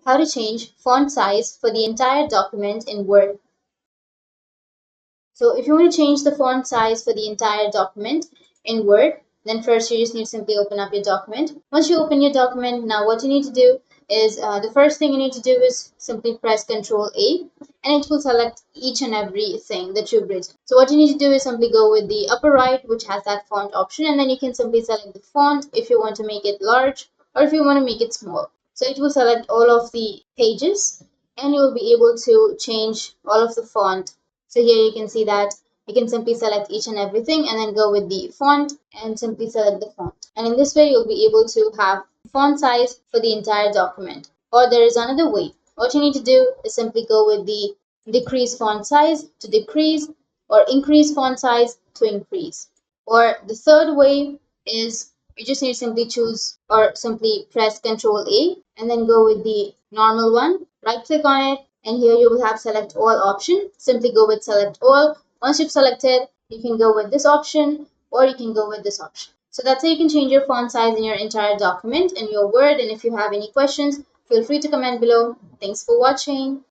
how to change font size for the entire document in Word. So if you want to change the font size for the entire document in Word, then first you just need to simply open up your document. Once you open your document, now what you need to do is the first thing you need to do is simply press Ctrl A, and it will select each and everything that you've written. So what you need to do is simply go with the upper right, which has that font option, and then you can simply select the font if you want to make it large or if you want to make it small. So it will select all of the pages, and you will be able to change all of the font. So here you can see that you can simply select each and everything and then go with the font and simply select the font. And in this way, you'll be able to have font size for the entire document. Or there is another way. What you need to do is simply go with the decrease font size to decrease or increase font size to increase. Or the third way is you just need to simply choose or simply press Ctrl A and then go with the normal one. Right click on it, and here you will have select all option. Simply go with select all. Once you've selected, you can go with this option or you can go with this option. So that's how you can change your font size in your entire document in your Word. And if you have any questions, feel free to comment below. Thanks for watching.